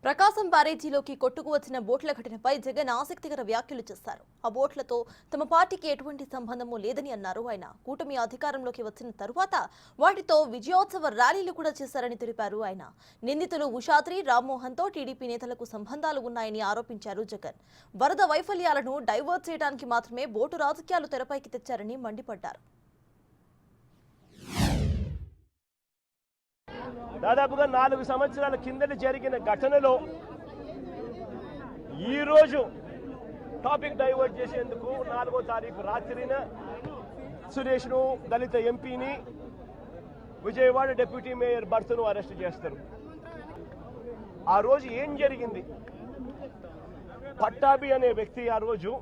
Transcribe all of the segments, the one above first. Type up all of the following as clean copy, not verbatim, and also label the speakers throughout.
Speaker 1: ప్రకాశం బ్యారేజీలోకి కొట్టుకు వచ్చిన బోట్ల ఘటనపై జగన్ ఆసక్తికర వ్యాఖ్యలు చేశారు. ఆ బోట్లతో తమ పార్టీకి ఎటువంటి సంబంధమూ లేదని అన్నారు ఆయన. కూటమి అధికారంలోకి వచ్చిన తరువాత వాటితో విజయోత్సవ ర్యాలీలు కూడా చేశారని తెలిపారు ఆయన. నిందితులు ఉషాద్రి, రామ్మోహన్తో టీడీపీ నేతలకు సంబంధాలు ఉన్నాయని ఆరోపించారు జగన్. వరద వైఫల్యాలను డైవర్ట్ చేయడానికి మాత్రమే బోటు రాజకీయాలు తెరపైకి తెచ్చారని మండిపడ్డారు.
Speaker 2: దాదాపుగా 4 సంవత్సరాల కిందట జరిగిన ఘటనలో ఈరోజు టాపిక్ డైవర్ట్ చేసేందుకు 4వ తారీఖు రాత్రిన సురేష్ను, దళిత ఎంపీని, విజయవాడ డిప్యూటీ మేయర్ భర్తను అరెస్ట్ చేస్తారు. ఆ రోజు ఏం జరిగింది? పట్టాభి అనే వ్యక్తి ఆ రోజు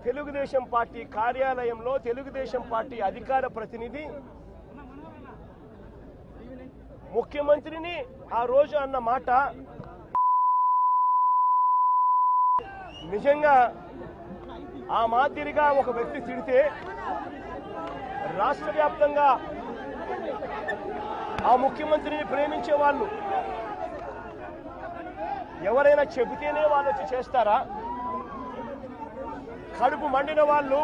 Speaker 2: తెలుగుదేశం పార్టీ కార్యాలయంలో తెలుగుదేశం పార్టీ అధికార ప్రతినిధి ముఖ్యమంత్రిని ఆ రోజు అన్న మాట నిజంగా ఆ మాదిరిగా ఒక వ్యక్తి తిడితే రాష్ట్ర వ్యాప్తంగా ఆ ముఖ్యమంత్రిని ప్రేమించే వాళ్ళు ఎవరైనా చెబితేనే వాళ్ళు వచ్చి చేస్తారా? కడుపు మండిన వాళ్ళు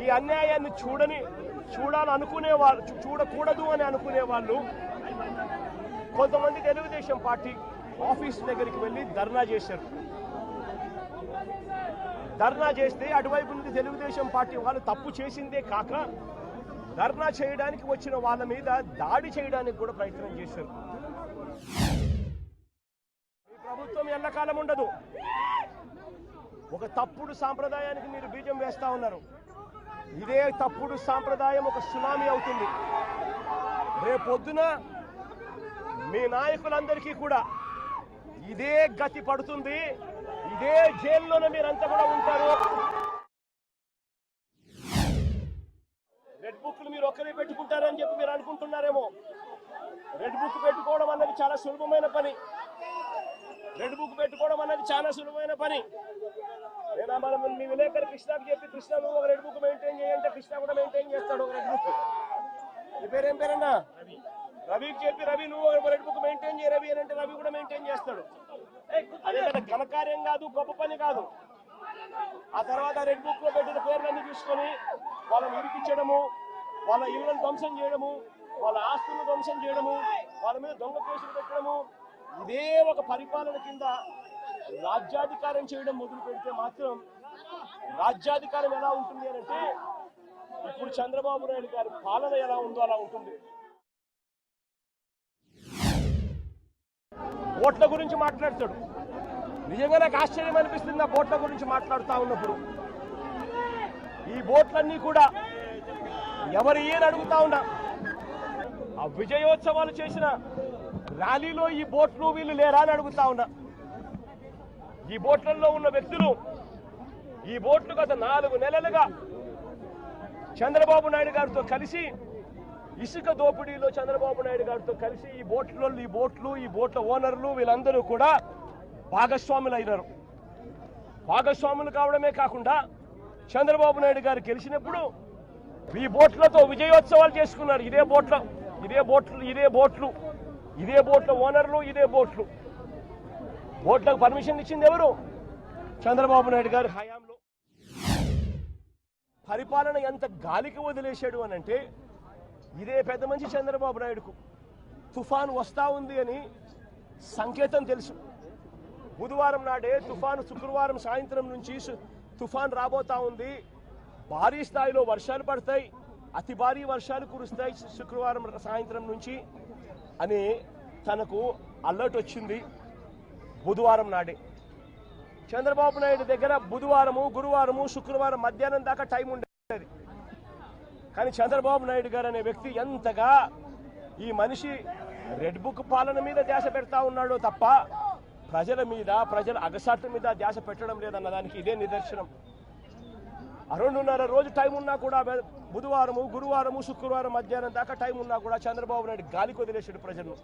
Speaker 2: ఈ అన్యాయాన్ని చూడాలనుకునే వాళ్ళు, చూడకూడదు అని అనుకునే వాళ్ళు కొంతమంది తెలుగుదేశం పార్టీ ఆఫీస్ దగ్గరికి వెళ్ళి ధర్నా చేశారు. ధర్నా చేస్తే అటువైపు నుండి తెలుగుదేశం పార్టీ వాళ్ళు తప్పు చేసిందే కాక ధర్నా చేయడానికి వచ్చిన వాళ్ళ మీద దాడి చేయడానికి కూడా ప్రయత్నం చేశారు. ఈ ప్రభుత్వం ఎల్లకాలం ఉండదు. ఒక తప్పుడు సాంప్రదాయానికి మీరు బీజం వేస్తా ఉన్నారు. ఇదే తప్పుడు సాంప్రదాయం ఒక సునామీ అవుతుంది. రేపొద్దున మీ నాయకులందరికీ కూడా ఇదే గతి పడుతుంది. ఇదే జైల్లోనే మీరంతా కూడా ఉంటారు. రెడ్ బుక్లు మీరు ఒక్కరే పెట్టుకుంటారని చెప్పి మీరు అనుకుంటున్నారేమో. రెడ్ బుక్ పెట్టుకోవడం అన్నది చాలా సులభమైన పని. రెడ్ బుక్ పెట్టుకోవడం అన్నది చాలా సులభమైన పని. మనం మీ విలేకరు కృష్ణకు చెప్పి, కృష్ణ నువ్వు ఒక రెడ్ బుక్ మెయింటైన్ చేయంటే కృష్ణ కూడా మెయింటైన్ చేస్తాడు ఒక రెడ్ బుక్. నీ పేరేం పేరన్నా? రవికి చెప్పి, రవి నువ్వు ఒక రెడ్ బుక్ మెయింటైన్ చేయ రవి అని అంటే రవి కూడా మెయింటైన్ చేస్తాడు. అదే ఘనకార్యం కాదు, గొప్ప పని కాదు. ఆ తర్వాత రెడ్ బుక్ లో పెట్టిన పేర్లన్నీ తీసుకొని వాళ్ళని ఇరికించడము, వాళ్ళ ఇళ్లను ధ్వంసం చేయడము, వాళ్ళ ఆస్తులను ధ్వంసం చేయడము, వాళ్ళ మీద దొంగ కేసులు పెట్టడము, ఇదే ఒక పరిపాలన కింద రాజ్యాధికారం చేయడం మొదలు పెడితే మాత్రం రాజ్యాధికారం ఎలా ఉంటుంది అని అంటే ఇప్పుడు చంద్రబాబు నాయుడు గారి పాలన ఎలా ఉందో అలా ఉంటుంది. ఓట్ల గురించి మాట్లాడతాడు. నిజంగా నాకు ఆశ్చర్యం అనిపిస్తుంది ఆ బోట్ల గురించి మాట్లాడుతూ ఉన్నప్పుడు. ఈ బోట్లన్నీ కూడా ఎవరు ఏని అడుగుతా ఉన్నా, ఆ విజయోత్సవాలు చేసిన ర్యాలీలో ఈ బోట్లు వీళ్ళు లేరా అని అడుగుతా ఉన్నా. ఈ బోట్లలో ఉన్న వ్యక్తులు, ఈ బోట్లు గత 4 నెలలుగా చంద్రబాబు నాయుడు గారితో కలిసి ఇసుక దోపిడీలో చంద్రబాబు నాయుడు గారితో కలిసి ఈ బోట్ల ఓనర్లు వీళ్ళందరూ కూడా భాగస్వాములు అయినారు. భాగస్వాములు కావడమే కాకుండా చంద్రబాబు నాయుడు గారు గెలిచినప్పుడు ఈ బోట్లతో విజయోత్సవాలు చేసుకున్నారు. ఇదే బోట్ల ఓనర్లు, ఇదే బోట్లు. బోట్లకు పర్మిషన్ ఇచ్చింది ఎవరు? చంద్రబాబు నాయుడు గారి హయాంలో. పరిపాలన ఎంత గాలికి వదిలేశాడు అనంటే ఇదే పెద్ద మనిషి చంద్రబాబు నాయుడుకు తుఫాను వస్తా ఉంది అని సంకేతం తెలుసు. బుధవారం నాడే తుఫాను, శుక్రవారం సాయంత్రం నుంచి తుఫాను రాబోతా ఉంది, భారీ స్థాయిలో వర్షాలు పడతాయి, అతి భారీ వర్షాలు కురుస్తాయి శుక్రవారం సాయంత్రం నుంచి అని తనకు అలర్ట్ వచ్చింది. బుధవారం నాడే చంద్రబాబు నాయుడు దగ్గర బుధవారము, గురువారము, శుక్రవారం మధ్యాహ్నం దాకా టైం ఉండేది. కానీ చంద్రబాబు నాయుడు గారు అనే వ్యక్తి ఎంతగా ఈ మనిషి రెడ్ బుక్ పాలన మీద ధ్యాస పెడతా ఉన్నాడో తప్ప ప్రజల అగసాట్ల మీద ధ్యాస పెట్టడం లేదన్న దానికి ఇదే నిదర్శనం. 2.5 రోజు టైం ఉన్నా కూడా, బుధవారము, గురువారము, శుక్రవారం మధ్యాహ్నం దాకా టైం ఉన్నా కూడా చంద్రబాబు నాయుడు గాలికి వదిలేశాడు ప్రజలను.